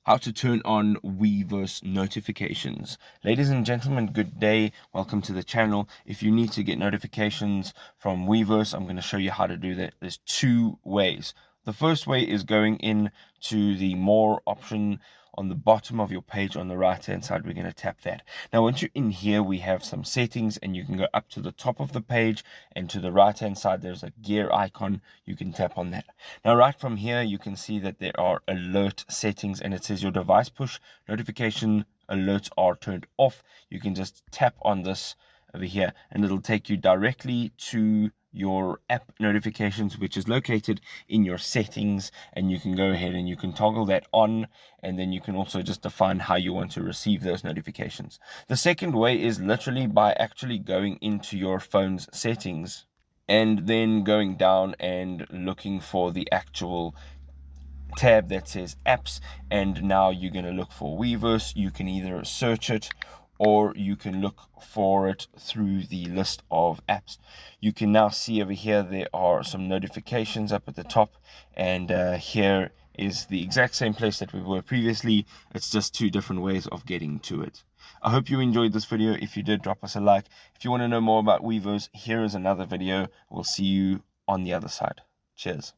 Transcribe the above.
How to turn on Weverse notifications. Ladies and gentlemen, good day. Welcome to the channel. If you need to get notifications from Weverse, I'm going to show you how to do that. There's two ways. The first way is going in to the more option on the bottom of your page on the right hand side. We're going to tap that. Now once you're in here, we have some settings, and you can go up to the top of the page, and to the right hand side there's a gear icon. You can tap on that. Now right from here you can see that there are alert settings, and it says your device push notification alerts are turned off. You can just tap on this over here and it'll take you directly to your app notifications, which is located in your settings, and you can go ahead and you can toggle that on, and then you can also just define how you want to receive those notifications. The second way is literally by actually going into your phone's settings and then going down and looking for the actual tab that says apps, and now you're going to look for Weverse. You can either search it or you can look for it through the list of apps. You can now see over here there are some notifications up at the top, and here is the exact same place that we were previously. It's just two different ways of getting to it. I hope you enjoyed this video. If you did, drop us a like. If you want to know more about Weverse, here is another video. We'll see you on the other side. Cheers.